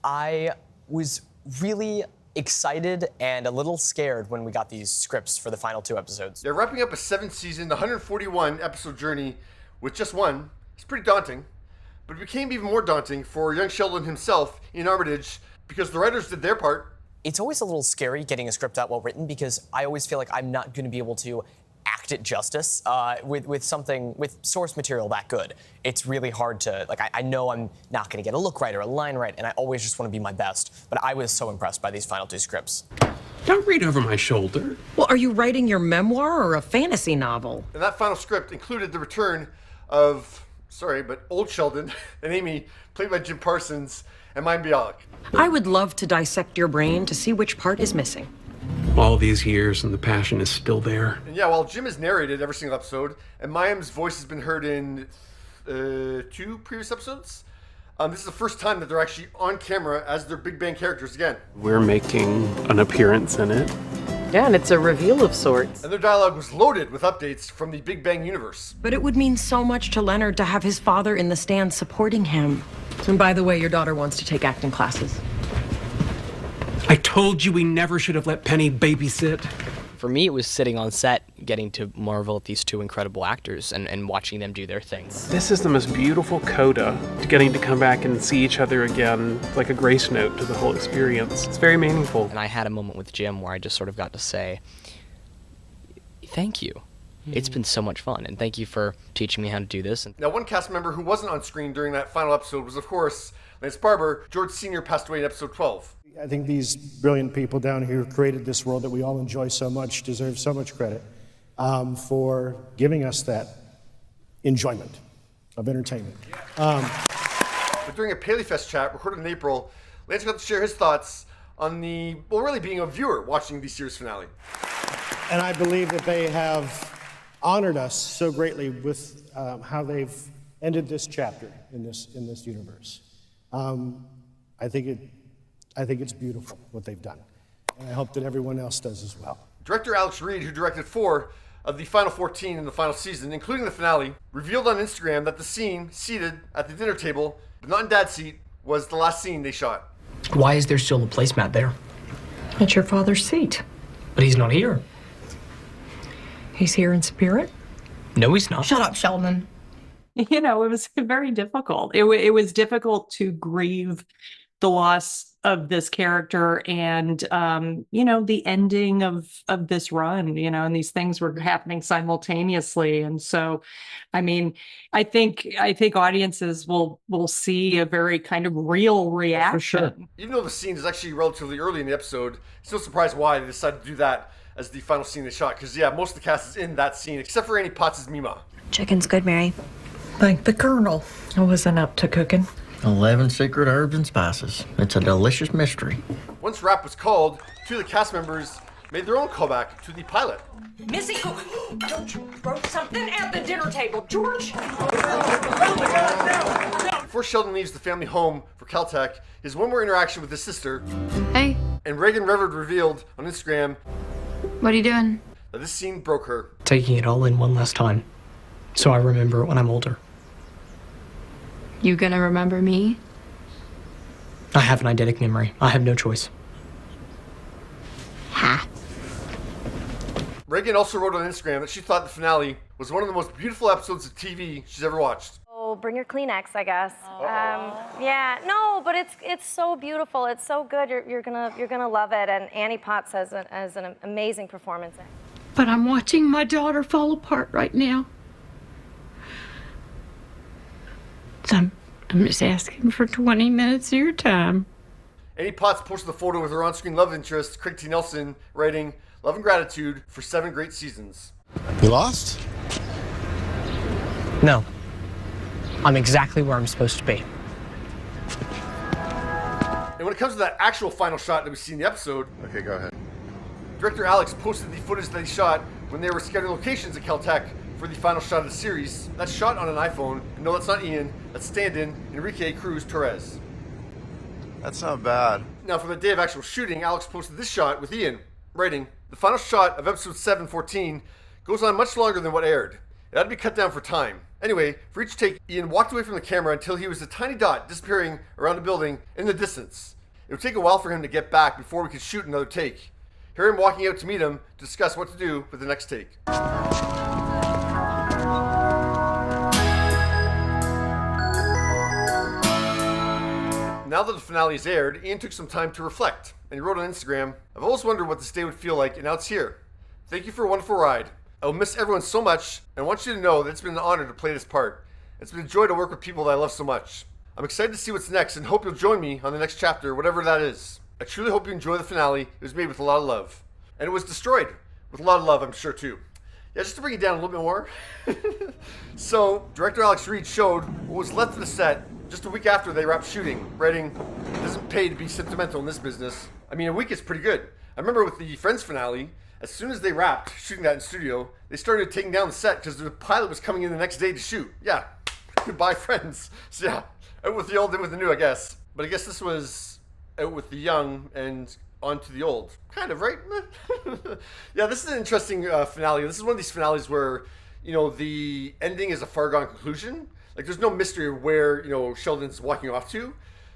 I was really excited and a little scared when we got these scripts for the final 2 episodes. They're wrapping up a 7-season, 141 episode journey with just one. It's pretty daunting, but it became even more daunting for young Sheldon himself, Iain Armitage, because the writers did their part. It's always a little scary getting a script out well written because I always feel like I'm not going to be able to act it justice with source material that good. It's really hard to, I know I'm not going to get a look right or a line right, and I always just want to be my best. But I was so impressed by these final 2 scripts. Don't read over my shoulder. Well, are you writing your memoir or a fantasy novel? And that final script included the return of, old Sheldon and Amy, played by Jim Parsons, and Mayim Bialik. I would love to dissect your brain to see which part is missing. All these years and the passion is still there. And yeah, while Jim has narrated every single episode, and Mayim's voice has been heard in 2 previous episodes, this is the first time that they're actually on camera as their Big Bang characters again. We're making an appearance in it. Yeah, and it's a reveal of sorts. And their dialogue was loaded with updates from the Big Bang universe. But it would mean so much to Leonard to have his father in the stands supporting him. And by the way, your daughter wants to take acting classes. I told you we never should have let Penny babysit. For me, it was sitting on set, getting to marvel at these 2 incredible actors and watching them do their things. This is the most beautiful coda, getting to come back and see each other again, like a grace note to the whole experience. It's very meaningful. And I had a moment with Jim where I just sort of got to say, thank you. It's been so much fun, and thank you for teaching me how to do this. Now, one cast member who wasn't on screen during that final episode was, of course, Lance Barber. George Sr. passed away in episode 12. I think these brilliant people down here who created this world that we all enjoy so much deserve so much credit for giving us that enjoyment of entertainment. But during a PaleyFest chat recorded in April, Lance got to share his thoughts on really being a viewer watching the series finale. And I believe that they have honored us so greatly with how they've ended this chapter in this universe. I think it's beautiful what they've done, and I hope that everyone else does as well. Director Alex Reed, who directed 4 of the final 14 in the final season, including the finale, revealed on Instagram that the scene seated at the dinner table, but not in Dad's seat, was the last scene they shot. Why is there still a placemat there? It's your father's seat. But he's not here. He's here in spirit? No, he's not. Shut up, Sheldon. You know, it was very difficult. It was difficult to grieve the loss of this character and, the ending of this run, and these things were happening simultaneously. And so, I mean, I think audiences will see a very kind of real reaction. For sure. Even though the scene is actually relatively early in the episode, still surprised why they decided to do that as the final scene they shot. Because, most of the cast is in that scene, except for Annie Potts' Mima. Chicken's good, Mary. Thank the Colonel. I wasn't up to cooking. 11 secret herbs and spices. It's a delicious mystery. Once wrap was called, 2 of the cast members made their own callback to the pilot. Missy, don't you throw something at the dinner table, George? Before Sheldon leaves the family home for Caltech, his one more interaction with his sister. Hey, And Raegan Revord revealed on Instagram what are you doing? that this scene broke her. Taking it all in one last time, so I remember it when I'm older. You gonna remember me? I have an eidetic memory. I have no choice. Ha. Raegan also wrote on Instagram that she thought the finale was one of the most beautiful episodes of TV she's ever watched. Oh, bring your Kleenex, I guess. Yeah, no, but it's so beautiful. It's so good. You're gonna love it. And Annie Potts has an amazing performance. But I'm watching my daughter fall apart right now. So I'm just asking for 20 minutes of your time. Annie Potts posted a photo with her on-screen love interest, Craig T. Nelson, writing, "Love and gratitude for 7 great seasons." You lost? No. I'm exactly where I'm supposed to be. And when it comes to that actual final shot that we see in the episode, Okay, go ahead. Director Alex posted the footage that he shot when they were scouting locations at Caltech for the final shot of the series. That's shot on an iPhone. And no, that's not Ian. That's stand-in Enrique Cruz Torres. That's not bad. Now, for the day of actual shooting, Alex posted this shot with Ian, writing, "The final shot of episode 714 goes on much longer than what aired. It had to be cut down for time. Anyway, for each take, Iain walked away from the camera until he was a tiny dot disappearing around a building in the distance. It would take a while for him to get back before we could shoot another take. Hear him walking out to meet him to discuss what to do with the next take. Now that the finale is aired, Iain took some time to reflect, and he wrote on Instagram, "I've always wondered what this day would feel like, and now it's here. Thank you for a wonderful ride. I will miss everyone so much, and I want you to know that it's been an honor to play this part. It's been a joy to work with people that I love so much. I'm excited to see what's next, and hope you'll join me on the next chapter, whatever that is. I truly hope you enjoy the finale. It was made with a lot of love. And it was destroyed with a lot of love, I'm sure, too." Yeah, just to bring it down a little bit more. So, director Alex Reed showed what was left of the set just a week after they wrapped shooting, writing, "It doesn't pay to be sentimental in this business." I mean, a week is pretty good. I remember with the Friends finale, as soon as they wrapped shooting that in studio, they started taking down the set because the pilot was coming in the next day to shoot. Yeah, goodbye Friends. So yeah, out with the old, in with the new, I guess. But I guess this was out with the young and on to the old. Kind of, right? Yeah, this is an interesting finale. This is one of these finales where, you know, the ending is a far-gone conclusion. Like, there's no mystery of where, you know, Sheldon's walking off to.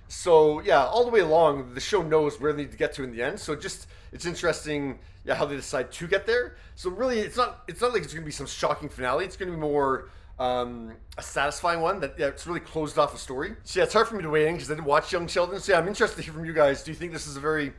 So, yeah, all the way along, the show knows where they need to get to in the end. So it's interesting, yeah, how they decide to get there. So really, it's not like it's going to be some shocking finale. It's going to be more a satisfying one that, yeah, it's really closed off a story. So yeah, it's hard for me to weigh in because I didn't watch Young Sheldon. So yeah, I'm interested to hear from you guys. Do you think this is a very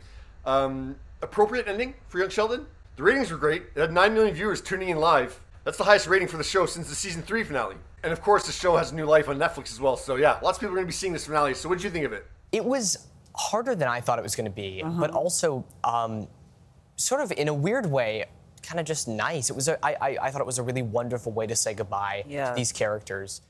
appropriate ending for Young Sheldon? The ratings were great. It had 9 million viewers tuning in live. That's the highest rating for the show since the season 3 finale. And of course, the show has a new life on Netflix as well. So yeah, lots of people are going to be seeing this finale. So what did you think of it? It was harder than I thought it was going to be, but also sort of in a weird way, kind of just nice. It was I thought it was a really wonderful way to say goodbye to these characters.